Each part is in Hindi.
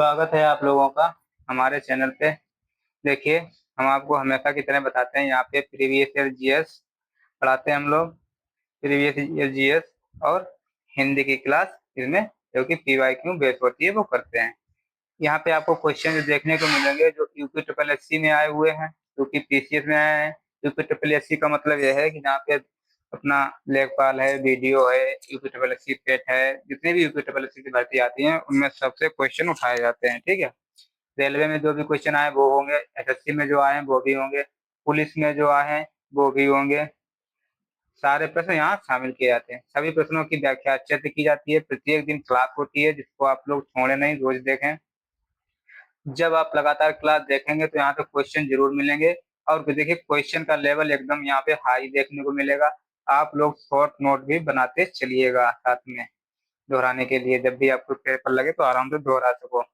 स्वागत है आप लोगों का हमारे चैनल पे। देखिए, हम आपको हमेशा की तरह बताते हैं, यहाँ पे प्रीवियस ईयर जीएस पढ़ाते हैं हम लोग। प्रीवियस ईयर जीएस और हिंदी की क्लास इसमें जो कि पीवाईक्यू बेस होती है वो करते हैं। यहाँ पे आपको क्वेश्चन जो देखने को मिलेंगे जो यूपी ट्रिपल एससी में आए हुए हैं, जो कि पीसीएस में आए हैं। यूपी ट्रिपल एससी का मतलब यह है कि जहाँ पे अपना लेखपाल है, बीडीओ है, यूपी ट्रिपल एससी पेट है, जितने भी यूपी ट्रिपल एससी की भर्ती आती है उनमें सबसे क्वेश्चन उठाए जाते हैं। ठीक है, रेलवे में जो भी क्वेश्चन आए वो होंगे, एसएससी में जो आए हैं वो भी होंगे, पुलिस में जो आए हैं वो भी होंगे। सारे प्रश्न यहाँ शामिल किए जाते हैं। सभी प्रश्नों की व्याख्या अच्छे से की जाती है। प्रत्येक दिन क्लास होती है जिसको आप लोग छोड़े नहीं, रोज देखें। जब आप लगातार क्लास देखेंगे तो यहाँ पे क्वेश्चन जरूर मिलेंगे। और देखिए, क्वेश्चन का लेवल एकदम यहाँ पे हाई देखने को मिलेगा। आप लोग शॉर्ट नोट भी बनाते चलिएगा साथ में, दोहराने के लिए जब भी आपको पेपर लगे तो आराम से दोहरा सको।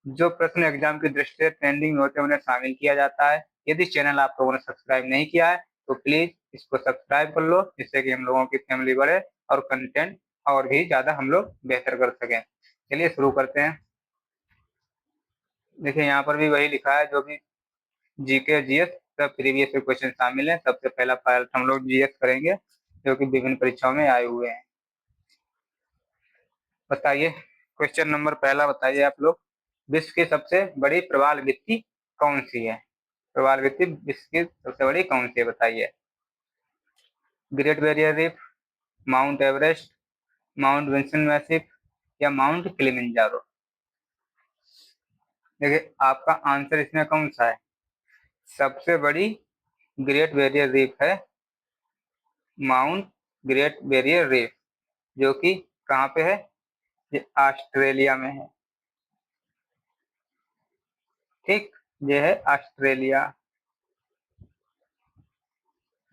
जो प्रश्न एग्जाम की दृष्टि से ट्रेंडिंग में होते हैं उन्हें शामिल किया जाता है। यदि चैनल आप लोगों ने सब्सक्राइब नहीं किया है तो प्लीज इसको सब्सक्राइब कर लो, जिससे कि हम लोगों की फैमिली बढ़े और कंटेंट और भी ज्यादा हम लोग बेहतर कर सकें। चलिए शुरू करते हैं। देखिए, यहाँ पर भी वही लिखा है, जो भी जीके जीएस सब प्रीवियस क्वेश्चन शामिल है। सबसे पहला पार्ट हम लोग जीएस करेंगे जो कि विभिन्न परीक्षाओं में आए हुए हैं। बताइए, क्वेश्चन नंबर पहला बताइए आप लोग, विश्व की सबसे बड़ी प्रवाल भित्ति कौन सी है? प्रवाल भित्ति विश्व की सबसे बड़ी कौन सी है बताइए? Great barrier reef, mount Everest, mount Vinson massif या माउंट किलिमंजारो? देखिए, आपका आंसर इसमें कौन सा है? सबसे बड़ी ग्रेट बैरियर रीफ है, माउंट ग्रेट बैरियर रीफ, जो कि कहाँ पे है? ये ऑस्ट्रेलिया में है। ठीक, ये है ऑस्ट्रेलिया।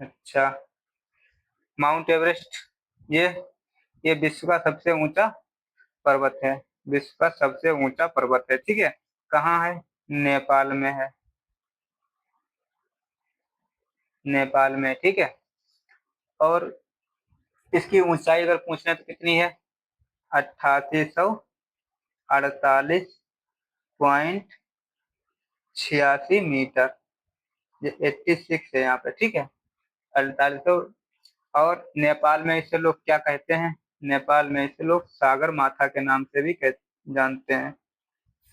अच्छा, माउंट एवरेस्ट, ये ये विश्व का सबसे ऊंचा पर्वत है। विश्व का सबसे ऊंचा पर्वत है। ठीक है, कहाँ है? नेपाल में है। नेपाल में, ठीक है। और इसकी ऊंचाई अगर पूछना तो कितनी है? 8848.86 मीटर। ये 86 है यहाँ पे। ठीक है, 4800। और नेपाल में इसे लोग क्या कहते हैं? नेपाल में इसे लोग सागर माथा के नाम से भी जानते हैं।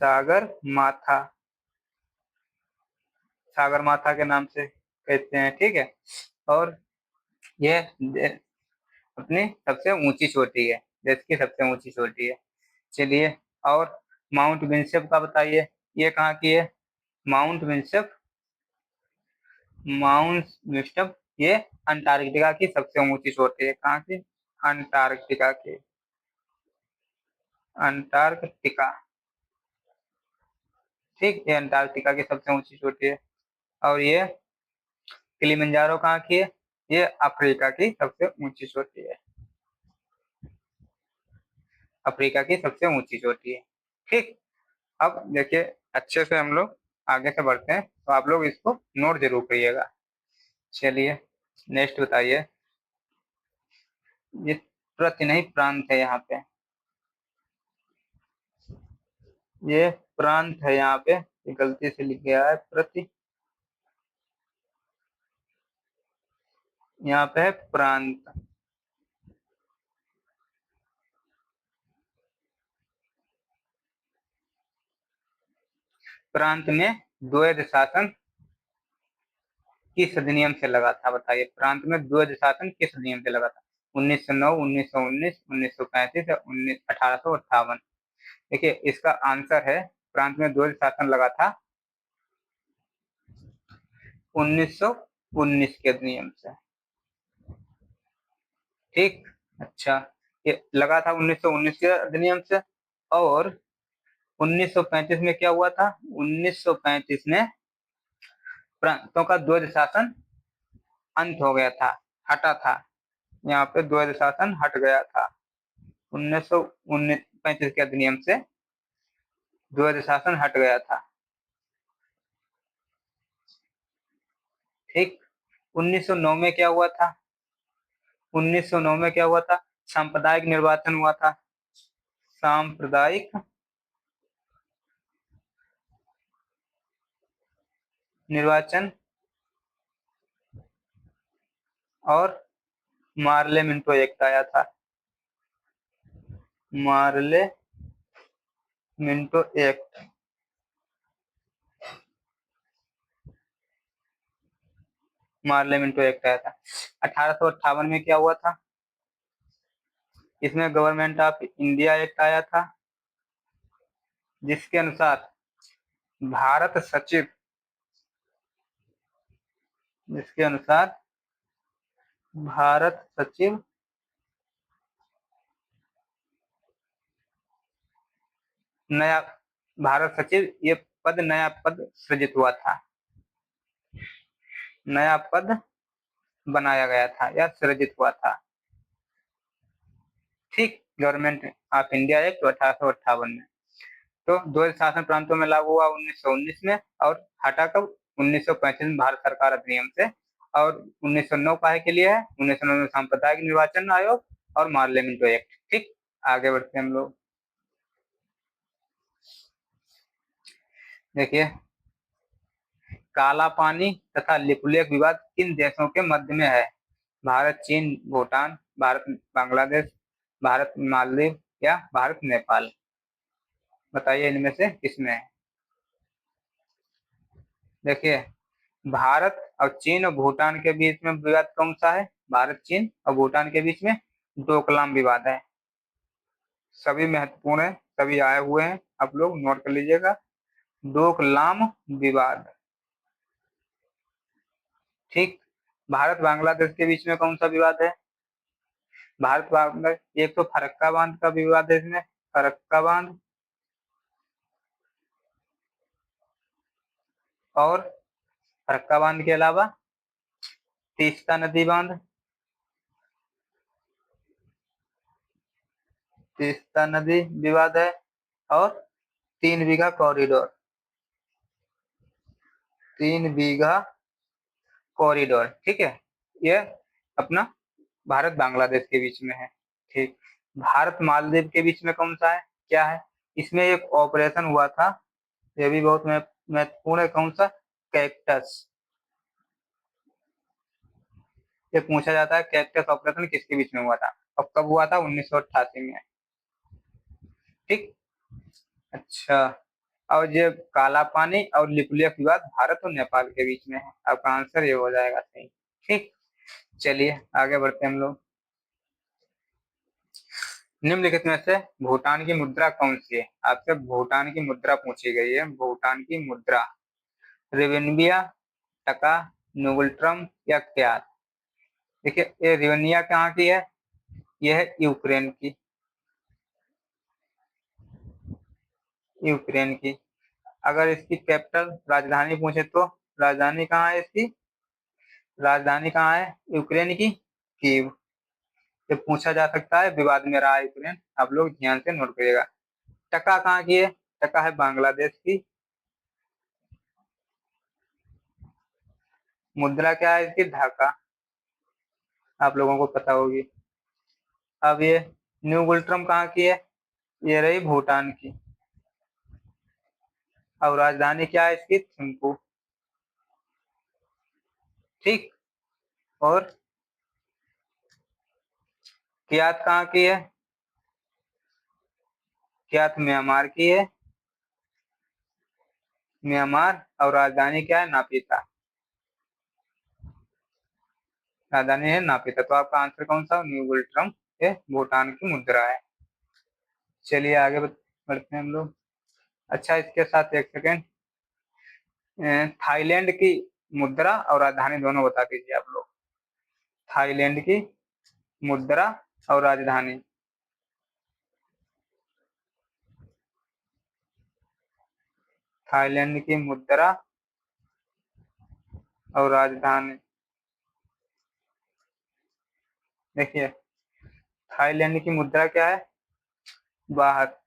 सागर माथा, सागर माथा के नाम से कहते हैं। ठीक है, और ये अपनी सबसे ऊंची चोटी है, देश की सबसे ऊंची चोटी है। चलिए, और माउंट विंसेप का बताइए, ये कहाँ की है? माउंट विंसेप, माउंट विंसेप ये अंटार्कटिका की सबसे ऊंची चोटी है। कहाँ की? अंटार्कटिका की, अंटार्कटिका। ठीक, ये अंटार्कटिका की सबसे ऊंची चोटी है। और ये किलिमंजारो कहाँ की है? ये अफ्रीका की सबसे ऊंची चोटी है। अफ्रीका की सबसे ऊंची चोटी है। ठीक, अब देखिए, अच्छे से हम लोग आगे से बढ़ते हैं, तो आप लोग इसको नोट जरूर करिएगा। चलिए, नेक्स्ट बताइए। ये प्रति नहीं प्रांत है यहाँ पे, ये प्रांत है यहाँ पे, ये गलती से लिख गया है प्रति, यहाँ पे है प्रांत। प्रांत में द्वैध शासन किस अधिनियम से लगा था? बताइए, प्रांत में द्वैध शासन किस अधिनियम से लगा था? 1909, 1919, 1935 या 1858? देखिए, इसका आंसर है, प्रांत में द्वैध शासन लगा था 1919 के अधिनियम से। ठीक, अच्छा, ये लगा था 1919 के अधिनियम से। और 1935 में क्या हुआ था? 1935 में प्रांतों का द्वैध शासन अंत हो गया था, हटा था। यहाँ पे द्वैध शासन हट गया था 1935 के अधिनियम से, द्वैध शासन हट गया था। ठीक, 1909 में क्या हुआ था? 1909 में क्या हुआ था? सांप्रदायिक निर्वाचन हुआ था। सांप्रदायिक निर्वाचन और मार्ले मिंटो एक्ट आया था। Morley Minto act, Morley Minto act आया था। 1858 में क्या हुआ था? इसमें गवर्नमेंट ऑफ इंडिया एक्ट आया था, जिसके अनुसार भारत सचिव, जिसके अनुसार भारत सचिव नया, भारत सचिव ये पद, नया पद सृजित हुआ था, नया पद बनाया गया था या सृजित हुआ था। ठीक, गवर्नमेंट ऑफ इंडिया एक्ट 1858 में। तो 2007 में प्रांतों में लागू हुआ 1919 में, और हटा कब? 1935 में भारत सरकार अधिनियम से। और 1909 काहे के लिए है? 1909 में सांप्रदायिक निर्वाचन आयोग और मार्ले मिंटो एक्ट। ठीक, आगे बढ़ते हैं हम लोग। देखिए, काला पानी तथा लिपुलेख विवाद किन देशों के मध्य में है? भारत चीन भूटान, भारत बांग्लादेश, भारत मालदीव या भारत नेपाल? बताइए इनमें से किसमें है? देखिए, भारत और चीन और भूटान के बीच में विवाद कौन सा है? भारत चीन और भूटान के बीच में डोकलाम विवाद है। सभी महत्वपूर्ण है, सभी आए हुए हैं, आप लोग नोट कर लीजिएगा। डोकलाम विवाद। ठीक, भारत बांग्लादेश के बीच में कौन सा विवाद है? भारत बांग्लादेश, एक तो फरक्का बांध का विवाद है इसमें, फरक्का बांध, और फरक्का बांध के अलावा तीस्ता नदी बांध, तीस्ता नदी विवाद है, और 3 बीघा कॉरिडोर, 3 बीघा कॉरिडोर। ठीक है, ये अपना भारत बांग्लादेश के बीच में है। ठीक, भारत मालदीव के बीच में कौन सा है, क्या है? इसमें एक ऑपरेशन हुआ था, ये भी बहुत महत्वपूर्ण है। कौन सा? कैक्टस। ये पूछा जाता है कैक्टस ऑपरेशन किसके बीच में हुआ था और कब हुआ था? 1988 में। ठीक, अच्छा, और ये काला पानी और लिपुलेख विवाद भारत और नेपाल के बीच में है। आपका आंसर ये हो जाएगा सही। ठीक, चलिए आगे बढ़ते हैं हम लोग। निम्नलिखित में से भूटान की मुद्रा कौन सी है? आपसे भूटान की मुद्रा पूछी गई है। भूटान की मुद्रा, रिवेनबिया, टका, नोबल ट्रम या क्यात? देखिए, ये रिवेनिया कहाँ की है? यह है यूक्रेन की, यूक्रेन की। अगर इसकी कैपिटल, राजधानी पूछे तो राजधानी कहाँ है इसकी? राजधानी कहाँ है यूक्रेन की? कीव। ये पूछा जा सकता है, विवाद में रहा यूक्रेन, आप लोग ध्यान से नोट करिएगा। टका कहाँ की है? टका है बांग्लादेश की। मुद्रा क्या है इसकी? ढाका, आप लोगों को पता होगी। अब ये न्यू गुलट्रम कहाँ की है? ये रही भूटान की। और राजधानी क्या है इसकी? थिम्पू। ठीक, और कियात कहाँ की है? कियात म्यांमार की है, म्यांमार। और राजधानी क्या है? नापिता, राजधानी है नापिता। तो आपका आंसर कौन सा? न्यू गुलट्रम, ये भूटान की मुद्रा है। चलिए आगे बढ़ते हैं हम लोग। अच्छा, इसके साथ एक सेकेंड, थाईलैंड की मुद्रा और राजधानी दोनों बता दीजिए आप लोग। थाईलैंड की मुद्रा और राजधानी। थाईलैंड की मुद्रा और राजधानी, देखिए थाईलैंड की मुद्रा क्या है? बाहत।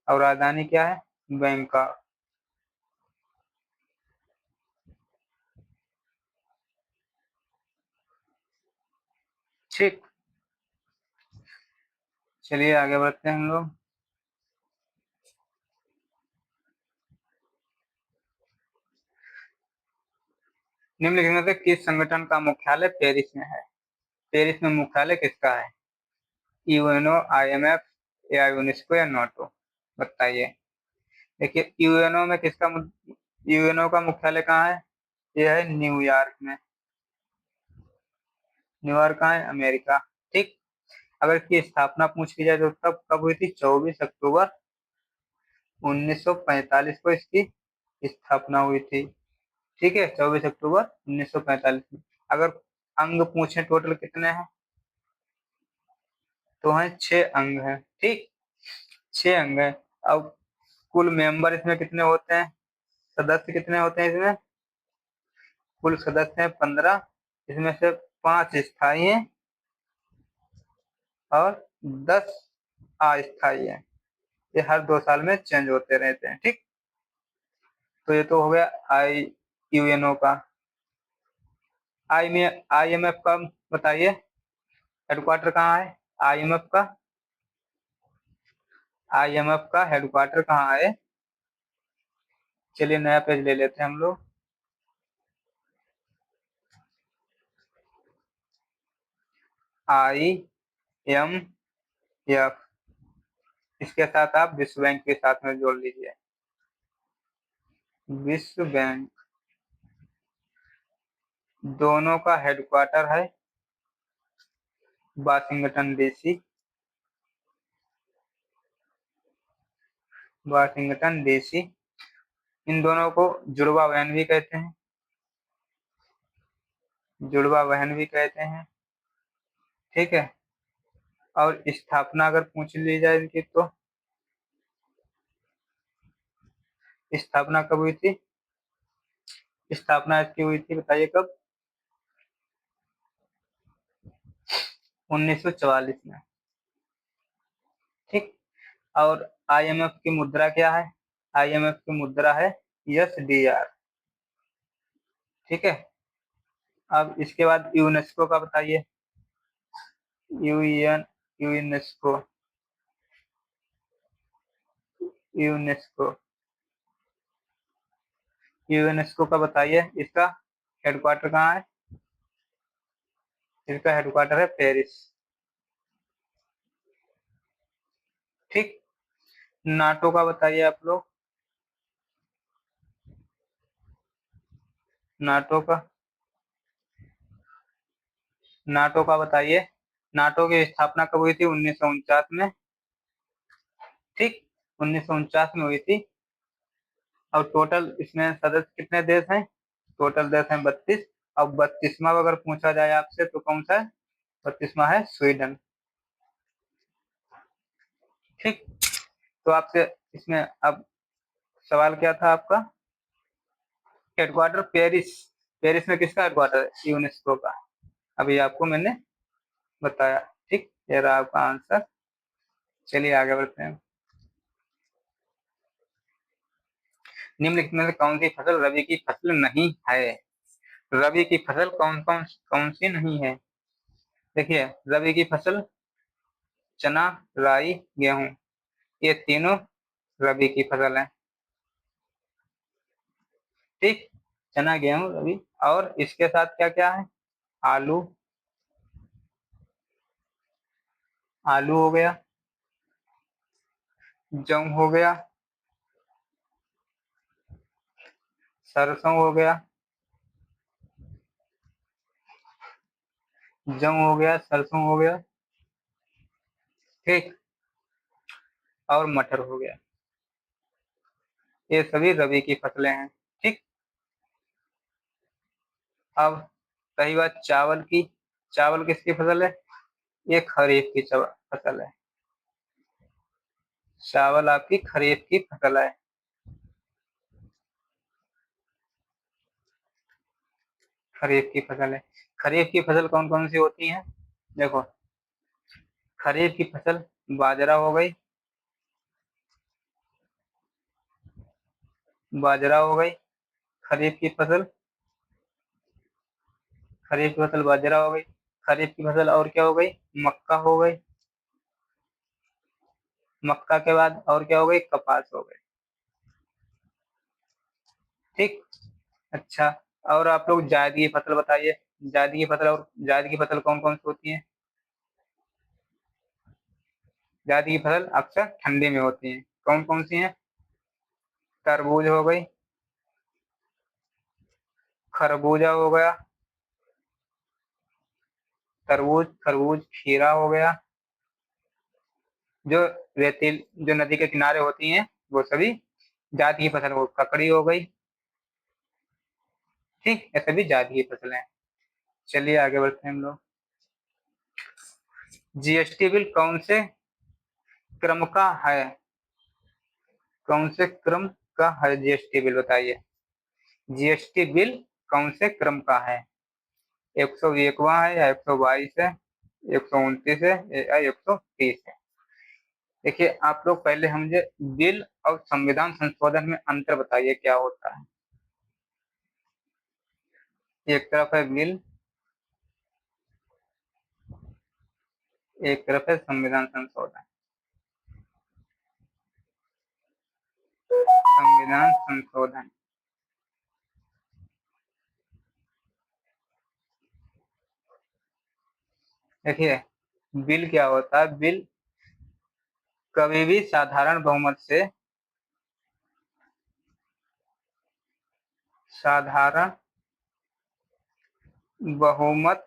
और राजधानी क्या है? बैंकॉक। ठीक, चलिए आगे बढ़ते हैं हम लोग। निम्नलिखित में से किस संगठन का मुख्यालय पेरिस में है? पेरिस में मुख्यालय किसका है? यूएनओ, आईएमएफ या यूनेस्को या नाटो? बताइए। देखिए यूएनओ में यूएनओ का मुख्यालय कहाँ है? यह है न्यूयॉर्क में। न्यूयॉर्क कहाँ है? अमेरिका। ठीक। अगर इसकी स्थापना पूछ ली जाए तो तब कब हुई थी? 24 अक्टूबर 1945 को इसकी स्थापना हुई थी। ठीक है, 24 अक्टूबर 1945 में। अगर अंग पूछे टोटल कितने हैं, तो हैं 6 अंग हैं। ठीक, 6 अंग हैं। अब कुल मेंबर इसमें कितने होते हैं, सदस्य कितने होते हैं इसमें? कुल सदस्य हैं 15, इसमें से 5 स्थायी हैं और 10 अस्थायी हैं। ये हर 2 साल में चेंज होते रहते हैं। ठीक, तो ये तो हो गया आई यूएनओ का। आईएमएफ का बताइए, हेडक्वार्टर कहाँ है आईएमएफ का? आईएमएफ का हेडक्वार्टर कहाँ है? चलिए नया पेज ले लेते हैं हम लोग। IMF, इसके साथ आप विश्व बैंक के साथ में जोड़ लीजिए। विश्व बैंक, दोनों का हेडक्वार्टर है वाशिंगटन डीसी। Washington DC. इन दोनों को जुड़वा बहन भी कहते हैं, जुड़वा बहन भी कहते हैं। ठीक है, और स्थापना अगर पूछ ली जाए इनकी तो स्थापना कब हुई थी? स्थापना इसकी हुई थी, बताइए कब? 1944 में। ठीक, और आईएमएफ की मुद्रा क्या है? आईएमएफ की मुद्रा है SDR। ठीक है, अब इसके बाद यूनेस्को का बताइए। यूनेस्को, यूनेस्को, यूनेस्को का बताइए, इसका हेडक्वार्टर कहाँ है? इसका हेडक्वार्टर है पेरिस। ठीक, नाटो का बताइए आप लोग। नाटो का, नाटो का बताइए। नाटो की स्थापना कब हुई थी? 1949 में। ठीक, 1949 में हुई थी। और टोटल इसमें सदस्य कितने देश हैं? टोटल देश हैं 32। अब 32वां अगर पूछा जाए आपसे तो कौन सा है? 32वां है स्वीडन। ठीक, तो आपसे इसमें अब सवाल क्या था आपका? हेडक्वार्टर पेरिस, पेरिस में किसका हेडक्वार्टर है? यूनेस्को का। अभी आपको मैंने बताया। ठीक, ये रहा आपका आंसर। चलिए आगे बढ़ते हैं। निम्नलिखित में से कौन सी फसल रबी की फसल नहीं है? रबी की फसल कौन सी नहीं है? देखिए रबी की फसल चना, राई, गेहूं, ये तीनों रबी की फसल है। ठीक, चना, गेहूं रबी। और इसके साथ क्या क्या है? आलू, आलू हो गया, जौ हो गया, सरसों हो गया, जौ हो गया, सरसों हो गया। ठीक, और मटर हो गया। ये सभी रबी की फसलें हैं। ठीक, अब रही बात चावल की। चावल किसकी फसल है? ये खरीफ की फसल है। चावल आपकी खरीफ की फसल है। खरीफ की फसल है। खरीफ की फसल कौन कौन सी होती है? देखो, खरीफ की फसल बाजरा हो गई, बाजरा हो गई खरीफ की फसल। खरीफ की फसल बाजरा हो गई। खरीफ की फसल और क्या हो गई? मक्का हो गई। मक्का के बाद और क्या हो गई? कपास हो गई। ठीक, अच्छा, और आप लोग जायद की फसल बताइए, जायद की फसल, और जायद की फसल कौन कौन सी होती है? जायद की फसल अक्सर ठंडी में होती है, कौन कौन सी है? तरबूज हो गई, खरबूजा हो गया, तरबूज, खरबूज, खीरा हो गया, जो रेतील, जो नदी के किनारे होती हैं वो सभी जायद की फसल हो, ककड़ी हो गई। ठीक, ये सभी जायद की फसल है। चलिए आगे बढ़ते हैं हम लोग। जीएसटी बिल कौन से क्रम का है? कौन से क्रम का है जीएसटी बिल, बताइए। जीएसटी बिल कौन से क्रम का है? 101वां है या 122 है, 129 है या 130 है? देखिए आप लोग पहले मुझे बिल और संविधान संशोधन में अंतर बताइए क्या होता है। एक तरफ है बिल, एक तरफ है संविधान संशोधन। संविधान संशोधन, देखिए बिल क्या होता है? बिल कभी भी साधारण बहुमत से, साधारण बहुमत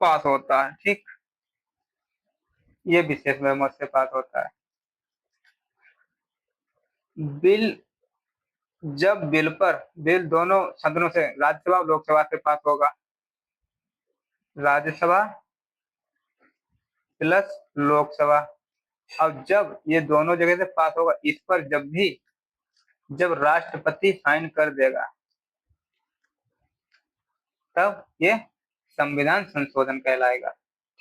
पास होता है। ठीक, ये विशेष बहुमत से पास होता है। बिल, जब बिल पर, बिल दोनों सदनों से, राज्यसभा और लोकसभा से पास होगा, राज्यसभा प्लस लोकसभा, और जब ये दोनों जगह से पास होगा, इस पर जब भी, जब राष्ट्रपति साइन कर देगा, तब ये संविधान संशोधन कहलाएगा।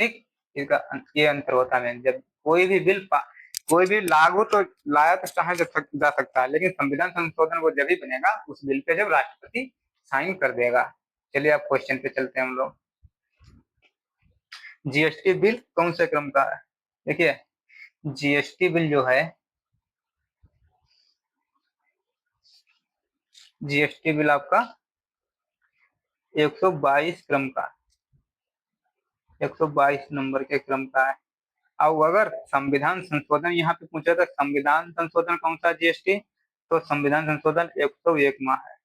ठीक, इसका ये अंतर होता है। जब कोई भी बिल कोई भी लागू तो लाया तो चाहे जा सकता है, लेकिन संविधान संशोधन वो जब ही बनेगा उस बिल पे जब राष्ट्रपति साइन कर देगा। चलिए अब क्वेश्चन पे चलते हैं हम लोग। जीएसटी बिल कौन से क्रम का है? देखिए जीएसटी बिल जो है, जीएसटी बिल आपका 122 क्रम का, 122 नंबर के क्रम का है। अब अगर संविधान संशोधन यहाँ पे पूछा था, संविधान संशोधन कौन सा जीएसटी, तो संविधान संशोधन 101वां है।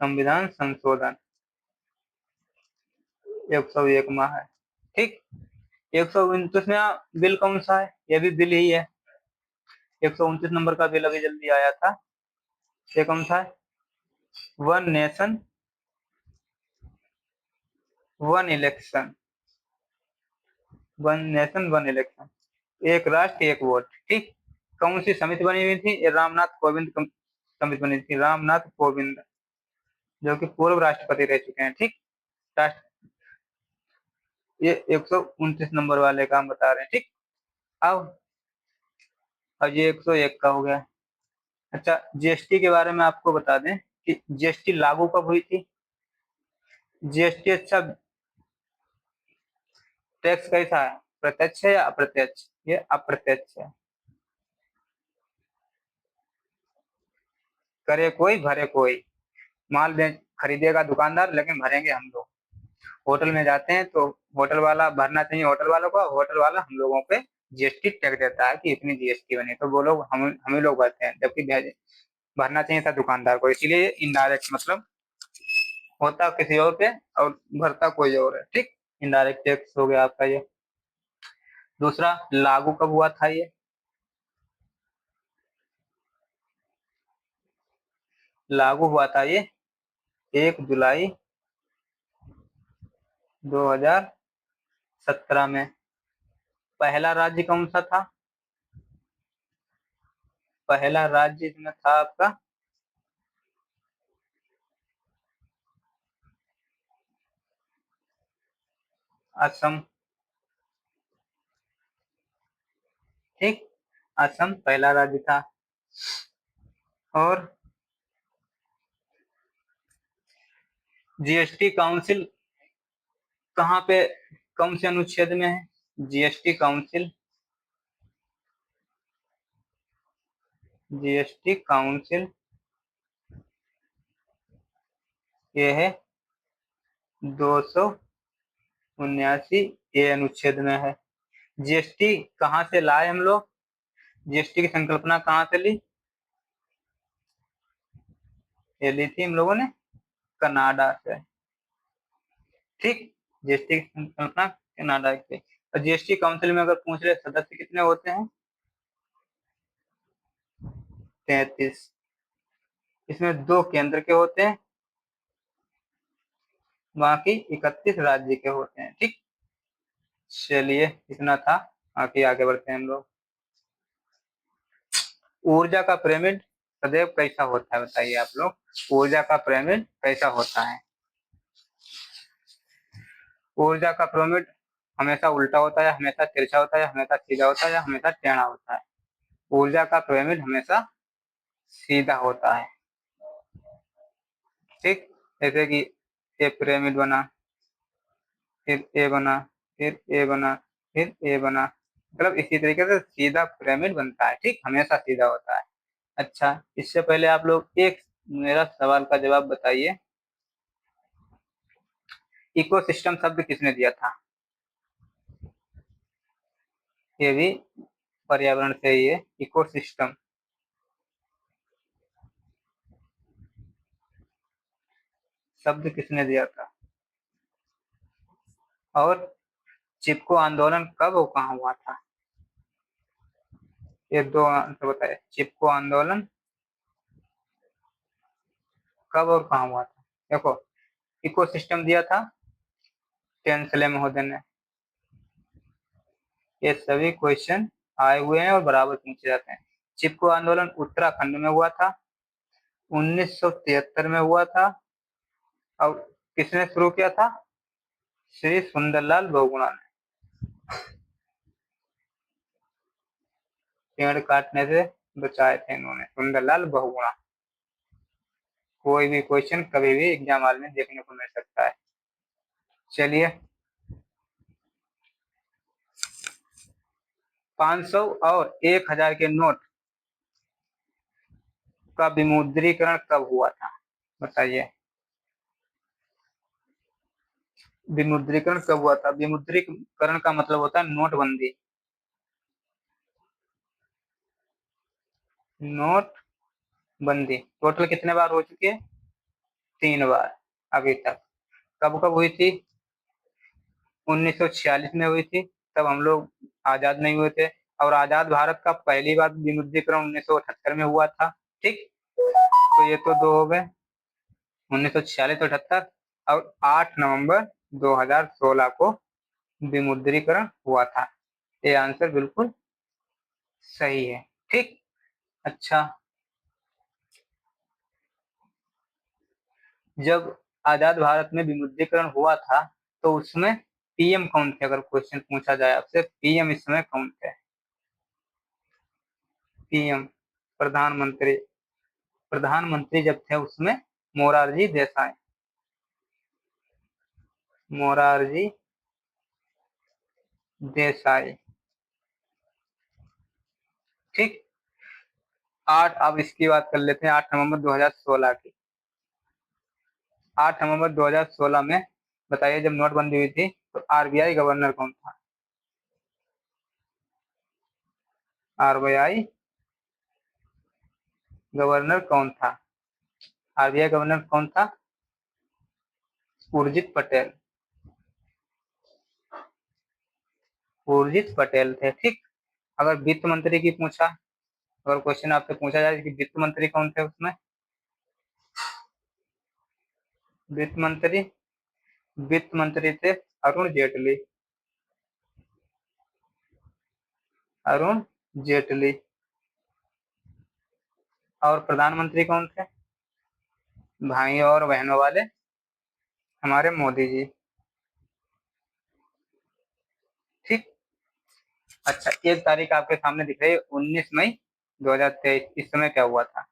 संविधान संशोधन 101वां है। ठीक, 129वां बिल कौन सा है? ये भी बिल ही है, 129 नंबर का बिल अभी जल्दी आया था। ये कौन सा है? One nation one election, one nation one election, एक राष्ट्र एक वोट। ठीक, कौन सी समिति बनी हुई थी? ये रामनाथ कोविंद समिति बनी थी, रामनाथ कोविंद, जो कि पूर्व राष्ट्रपति रह चुके हैं। ठीक, राष्ट्र, ये 129 नंबर वाले का हम बता रहे हैं। ठीक, अब ये 101 का हो गया। अच्छा, जीएसटी के बारे में आपको बता दें कि जीएसटी लागू कब हुई थी? जीएसटी, अच्छा, टैक्स कैसा है, प्रत्यक्ष है या अप्रत्यक्ष? ये अप्रत्यक्ष है। करे कोई भरे कोई, माल दे खरीदेगा दुकानदार, लेकिन भरेंगे हम लोग। होटल में जाते हैं तो होटल वाला भरना चाहिए होटल वालों को, होटल वाला हम लोगों पे जीएसटी टैक्स देता है कि इतनी जीएसटी बनी, तो वो लोग हम ही लोग भरते हैं, जबकि भरना चाहिए था दुकानदार को। इसीलिए इनडायरेक्ट मतलब होता किसी और पे और भरता कोई और है। ठीक, इनडायरेक्ट टैक्स हो गया आपका ये। दूसरा, लागू कब हुआ था ये? लागू हुआ था ये 1 जुलाई 2017 में। पहला राज्य कौन सा था? पहला राज्य इसमें था आपका असम। ठीक, असम पहला राज्य था। और जीएसटी काउंसिल कहाँ पे, कौन से अनुच्छेद में है? जीएसटी काउंसिल जीएसटी काउंसिल ये है 279 अनुच्छेद में है। जीएसटी कहाँ से लाए हम लोग? जीएसटी की संकल्पना कहाँ से ली? ये ली थी हम लोगों ने कनाडा से। ठीक, जीएसटी की संकल्पना कनाडा से। और जीएसटी काउंसिल में अगर पूछ रहे सदस्य कितने होते हैं? 33। इसमें 2 केंद्र के होते हैं, बाकी 31 राज्य के होते हैं। ठीक, चलिए इतना था, बाकी आगे बढ़ते हैं हम लोग। ऊर्जा का पिरामिड सदैव कैसा होता है बताइए आप लोग? ऊर्जा का पिरामिड कैसा होता है? ऊर्जा का पिरामिड हमेशा उल्टा होता है, हमेशा तिरछा होता है, हमेशा सीधा होता है, या हमेशा टेढ़ा होता है? ऊर्जा का पिरामिड हमेशा सीधा होता है। ठीक, जैसे कि ये पिरामिड बना, फिर ए बना, फिर ए बना, फिर ए बना, मतलब इसी तरीके से सीधा पिरामिड बनता है। ठीक, हमेशा सीधा होता है। अच्छा, इससे पहले आप लोग एक मेरा सवाल का जवाब बताइए। इकोसिस्टम शब्द किसने दिया था? ये भी पर्यावरण से ही है। इकोसिस्टम शब्द किसने दिया था? और चिपको आंदोलन कब और कहाँ हुआ था? ये 2 आंसर बताए। चिपको आंदोलन कब और कहाँ हुआ था? देखो, इकोसिस्टम दिया था टेंसले महोदय ने। ये सभी क्वेश्चन आए हुए हैं और बराबर पूछे जाते हैं। चिपको आंदोलन उत्तराखंड में हुआ था, 1973 में हुआ था। और किसने शुरू किया था? श्री सुंदरलाल बहुगुणा ने। पेड़ काटने से बचाए थे इन्होंने, सुंदरलाल बहुगुणा। कोई भी क्वेश्चन कभी भी एग्जाम हॉल में देखने को मिल सकता है। चलिए, 500 और 1000 के नोट का विमुद्रीकरण कब हुआ था बताइए? विमुद्रीकरण कब हुआ था? विमुद्रीकरण का मतलब होता है नोटबंदी। नोट बंदी टोटल कितने बार हो चुकी है? 3 बार अभी तक। कब कब हुई थी? 1946 में हुई थी, तब हम लोग आजाद नहीं हुए थे। और आजाद भारत का पहली बार विमुद्रीकरण 1978 में हुआ था। ठीक, तो ये तो 2 हो गए, 1946 और 78। और 8 नवंबर 2016 को विमुद्रीकरण हुआ था। ये आंसर बिल्कुल सही है। ठीक, अच्छा, जब आजाद भारत में विमुद्रीकरण हुआ था तो उसमें पीएम कौन थे? अगर क्वेश्चन पूछा जाए आपसे, पीएम इस समय कौन थे? पीएम प्रधानमंत्री। प्रधानमंत्री जब थे उसमें मोरारजी देसाई। मोरारजी देसाई। ठीक, 8 अब इसकी बात कर लेते हैं, 8 नवंबर 2016 की। 8 नवंबर 2016 में बताइए, जब नोटबंदी हुई थी तो आरबीआई गवर्नर कौन था? आरबीआई गवर्नर कौन था? आरबीआई गवर्नर कौन था? उर्जित पटेल। उर्जित पटेल थे। ठीक, अगर वित्त मंत्री की पूछा, अगर क्वेश्चन आपसे पूछा जाए कि वित्त मंत्री कौन थे उसमें? वित्त मंत्री, वित्त मंत्री थे अरुण जेटली। अरुण जेटली। और प्रधानमंत्री कौन थे? भाइयों और बहनों वाले हमारे मोदी जी। ठीक, अच्छा, एक तारीख आपके सामने दिख रही है, 19 मई 2023। इस समय क्या हुआ था?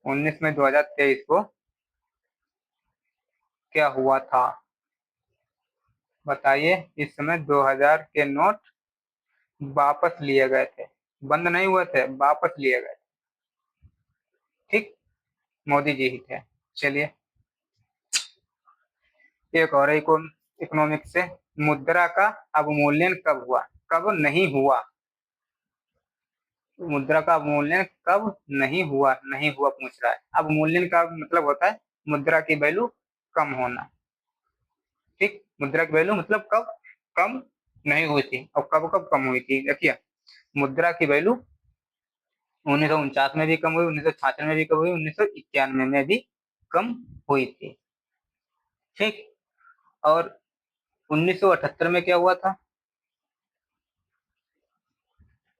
19 मई 2023 को क्या हुआ था बताइए? इस समय 2000 के नोट वापस लिए गए थे। बंद नहीं हुए थे, वापस लिए गए। ठीक, मोदी जी ही थे। चलिए एक और इकोनॉमिक्स से, मुद्रा का अवमूल्यन कब हुआ, कब नहीं हुआ। मुद्रा का अवमूल्यन कब नहीं हुआ, नहीं हुआ पूछ रहा है। अवमूल्यन का मतलब होता है मुद्रा की वैल्यू कम होना। ठीक, मुद्रा की वैल्यू मतलब कब कम नहीं हुई थी और कब कब कम हुई थी। देखिए मुद्रा की वैल्यू 1949 में भी कम हुई, 1966 में भी कम हुई, 1991 में भी कम हुई थी। ठीक, और 1978 में क्या हुआ था,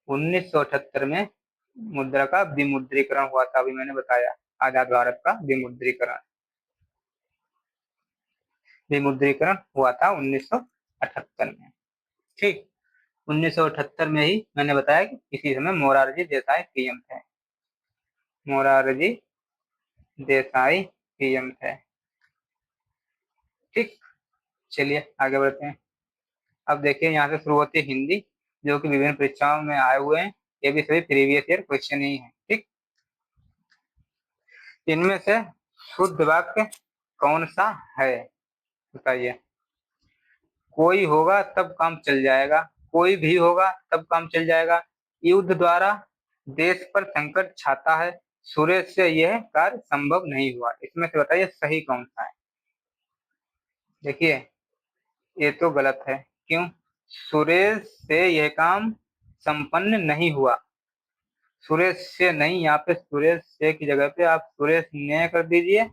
1978 में मुद्रा का विमुद्रीकरण हुआ था। अभी मैंने बताया, आजाद भारत का विमुद्रीकरण, विमुद्रीकरण हुआ था 1978 में। ठीक, 1978 में ही मैंने बताया कि इसी समय मोरारजी देसाई पीएम थे, मोरारजी देसाई पीएम थे। ठीक, चलिए आगे बढ़ते हैं। अब देखिए यहाँ से शुरू होती है हिंदी, जो कि विभिन्न परीक्षाओं में आए हुए हैं। ये भी सभी प्रीवियस ईयर क्वेश्चन ही है। ठीक, इनमें से शुद्ध वाक्य कौन सा है, बताइए। कोई होगा तब काम चल जाएगा, कोई भी होगा तब काम चल जाएगा, युद्ध द्वारा देश पर संकट छाता है, सुरेश से यह कार्य संभव नहीं हुआ। इसमें से बताइए सही कौन सा है। देखिए ये तो गलत है। क्यों, सुरेश से यह काम संपन्न नहीं हुआ, सुरेश से नहीं, यहाँ पे सुरेश से की जगह पे आप सुरेश ने कर दीजिए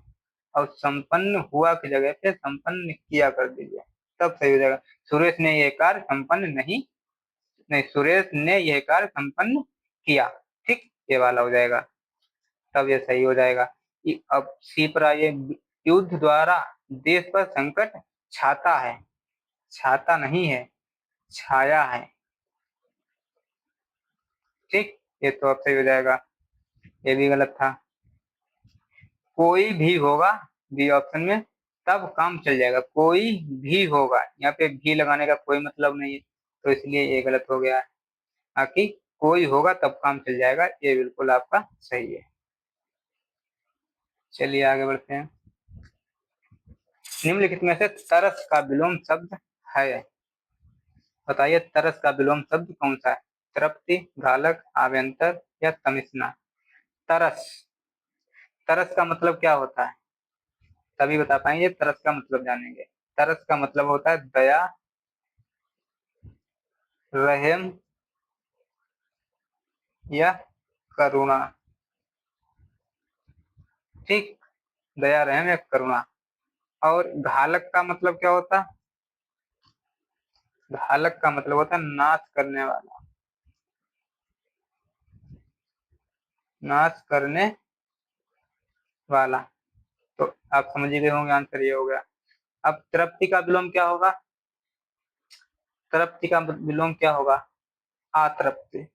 और संपन्न हुआ की जगह पे संपन्न किया कर दीजिए, तब सही हो जाएगा। सुरेश ने यह कार्य संपन्न नहीं, नहीं, सुरेश ने यह कार्य संपन्न किया। ठीक, ये वाला हो जाएगा, तब ये सही हो जाएगा। अब सी पर आइए, युद्ध द्वारा देश पर संकट छाता है, छाता नहीं है, छाया है। ठीक, ये तो अब सही हो जाएगा, ये भी गलत था। कोई भी होगा, बी ऑप्शन में, तब काम चल जाएगा, कोई भी होगा, यहाँ पे भी लगाने का कोई मतलब नहीं है, तो इसलिए ये गलत हो गया है। बाकी कोई होगा तब काम चल जाएगा, ये बिल्कुल आपका सही है। चलिए आगे बढ़ते हैं। निम्नलिखित में से तरस का विलोम शब्द है, बताइए तरस का विलोम शब्द कौन सा है। तृप्ति, घालक, आभ्यंतर या तमिश्ना। तरस, तरस का मतलब क्या होता है, तभी बता पाएंगे, तरस का मतलब जानेंगे। तरस का मतलब होता है दया, रहम या करुणा। ठीक, दया, रहम या करुणा। और घालक का मतलब क्या होता है, घालक का मतलब होता है नाश करने वाला, नाश करने वाला। तो आप समझ ही गए होंगे, आंसर ये हो गया। अब तृप्ति का विलोम क्या होगा, तृप्ति का विलोम क्या होगा, अतृप्ति,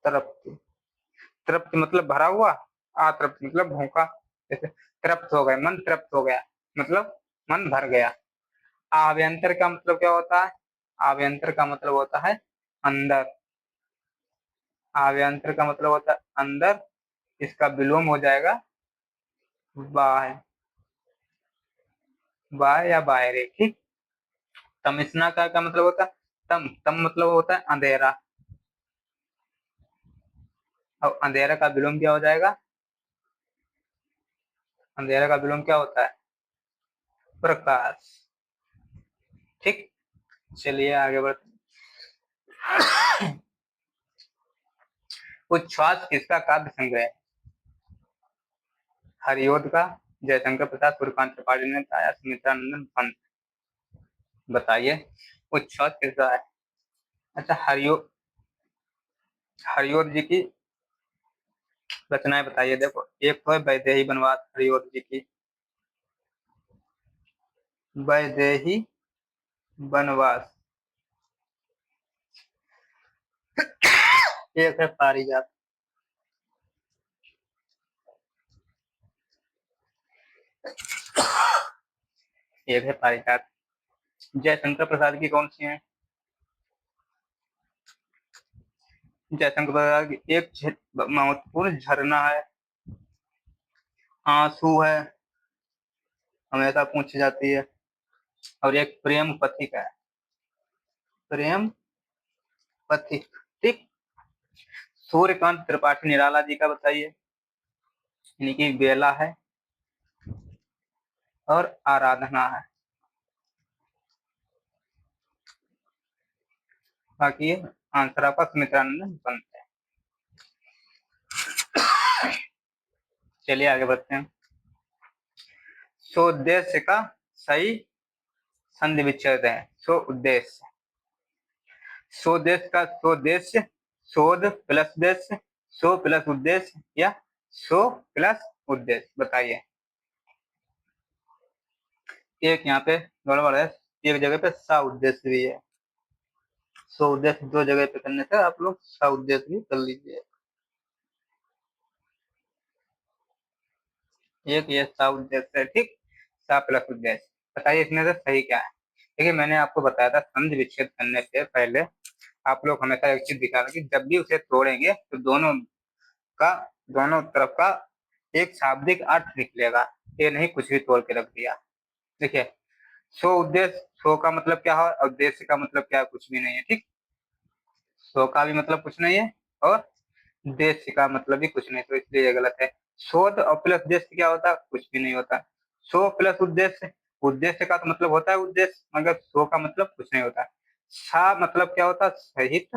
अतृप्ति। तृप्ति मतलब भरा हुआ, अतृप्ति मतलब भूखा। जैसे तृप्त हो गए, मन तृप्त हो गया, मतलब मन भर गया। आभ्यंतर का मतलब क्या होता है, आभ्यंतर का मतलब होता है अंदर, आभ्यंतर का मतलब होता है अंदर, इसका विलोम हो जाएगा बाह्य, बाह्य या बाहरी। ठीक, तमिश्ना का क्या मतलब होता है, तम, तम मतलब होता है अंधेरा, और अंधेरा का विलोम क्या हो जाएगा, अंधेरा का विलोम क्या होता है, प्रकाश। ठीक, चलिए आगे बढ़ते। उच्छ्वास किसका काव्य संग्रह है, हरिओद का, जयशंकर प्रसाद, सूर्यकांत त्रिपाठी ने गाया, सुमित्रा नंदन पंत। बताइए उच्छ्वास किसका है। अच्छा, हरिओद जी की रचनाएं बताइए। देखो एक तो है वैदेही वनवास, हरिओद जी की, वैदेही वनवास। एक है पारिजात, एक है पारिजात। जयशंकर प्रसाद की कौन सी है, जयशंकर बताया कि एक महत्वपूर्ण झरना है, आंसू है, हमेशा पूछी जाती है, और एक प्रेम पथिक है, प्रेम पथिक। ठीक। सूर्यकांत त्रिपाठी निराला जी का बताइए, यानी कि बेला है और आराधना है। बाकी आंसर आपका सुमित्रानंद बनता है। चलिए आगे बढ़ते हैं। सोद्देश्य का सही संधि विच्छेद है। सो उद्देश्य, सोदेश का सोदेश्य, शोध प्लस देश, सो प्लस उद्देश्य, या सो प्लस उद्देश्य, बताइए। एक यहाँ पे गड़बड़ है, एक जगह पे सा उद्देश्य भी है। सो उद्देश्य दो जगह पे करने से आप लोग सा उद्देश्य भी कर लीजिए। एक ये सा उद्देश्य है, ठीक, सा प्लस उद्देश्य। बताइए इसमें से सही क्या है। देखिए मैंने आपको बताया था संधि विच्छेद करने से पहले आप लोग हमेशा एक चीज दिखाना कि जब भी उसे तोड़ेंगे तो का दोनों तरफ का एक शाब्दिक अर्थ निकलेगा, ये नहीं कुछ भी तोड़ के रख दिया। देखिए सो उद्देश्य, सो का मतलब क्या है, उद्देश्य का मतलब क्या है, कुछ भी नहीं है। ठीक, सो का भी मतलब कुछ नहीं है और देश का मतलब भी कुछ नहीं, तो इसलिए ये गलत है। शोध और प्लस देश क्या होता है, कुछ भी नहीं होता। सो प्लस उद्देश्य, उद्देश्य का तो मतलब होता है उद्देश्य, मगर सो का मतलब कुछ नहीं होता। सा मतलब क्या होता है, सहित,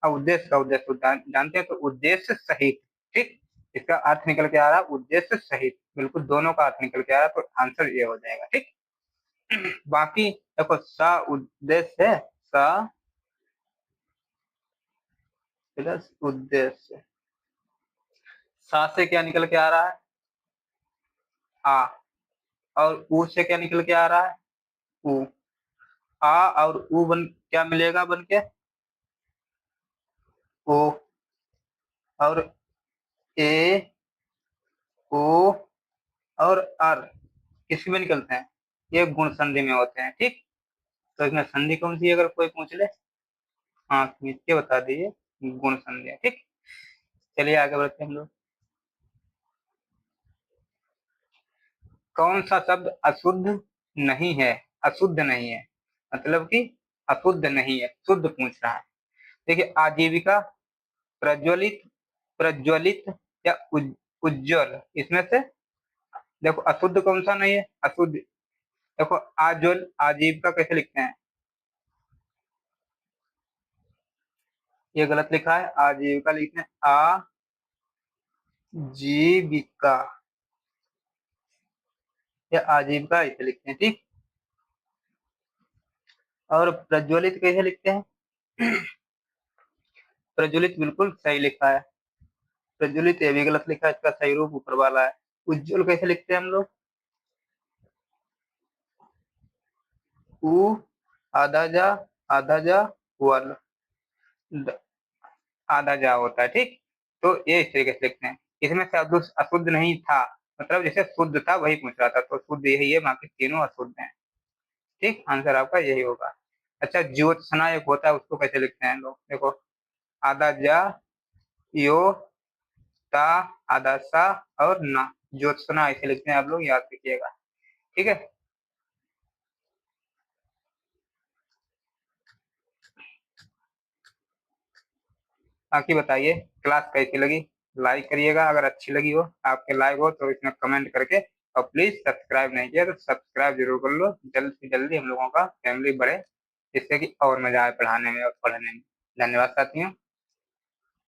और उद्देश्य का उद्देश्य जानते हैं, तो उद्देश्य सहित। ठीक, इसका अर्थ निकल के आ रहा है उद्देश्य सहित, बिल्कुल दोनों का अर्थ निकल के आ रहा है, तो आंसर ये हो जाएगा। ठीक। बाकी देखो सा उद्देश्य है, सा प्लस उद्देश्य, सा से क्या निकल के आ रहा है, आ, और ऊ से क्या निकल के आ रहा है, ऊ। आ और ऊ बन क्या मिलेगा बन के, ओ, और ए, ओ और आर किसी में निकलते हैं, ये गुण संधि में होते हैं। ठीक, तो इसमें संधि कौन सी है अगर कोई पूछ ले, हाँ नीचे बता दीजिए, गुण संधि है। ठीक, चलिए आगे बढ़ते हैं हम लोग। कौन सा शब्द अशुद्ध नहीं है, अशुद्ध नहीं है, मतलब कि अशुद्ध नहीं है, शुद्ध पूछ रहा है। देखिए आजीविका, प्रज्वलित, प्रज्वलित, या उज्जवल, इसमें से देखो अशुद्ध कौन सा नहीं है, अशुद्ध। देखो आज्वल, आजीविका कैसे लिखते हैं, ये गलत लिखा है, आजीविका लिखते हैं आजीविका, या आजीविका ऐसे लिखते हैं। ठीक, और प्रज्वलित कैसे लिखते हैं, प्रज्वलित बिल्कुल सही लिखा है, प्रज्वलित ये भी गलत लिखा है, इसका सही रूप ऊपर वाला है। उज्जवल कैसे लिखते हैं हम लोग, उ, आधा जा वल, आधा जा होता है। ठीक, तो ये इस तरीके से लिखते हैं। इसमें से अशुद्ध नहीं था, मतलब जैसे शुद्ध था वही पूछ रहा था, तो शुद्ध यही है, बाकी तीनों अशुद्ध हैं। ठीक, आंसर आपका यही होगा। अच्छा ज्योत्सना एक होता है, उसको कैसे लिखते हैं लोग, देखो आधा जा, यो, ता, आधा सा और ना, ज्योत्सना ऐसे लिखते हैं, आप लोग याद रखिएगा। ठीक है, बाकी बताइए क्लास कैसी लगी, लाइक करिएगा अगर अच्छी लगी हो, आपके लाइक हो तो इसमें कमेंट करके, और प्लीज सब्सक्राइब नहीं किया तो सब्सक्राइब जरूर कर लो, जल्द से जल्दी हम लोगों का फैमिली बढ़े, जिससे कि और मजा आए पढ़ाने में और पढ़ने में। धन्यवाद साथियों।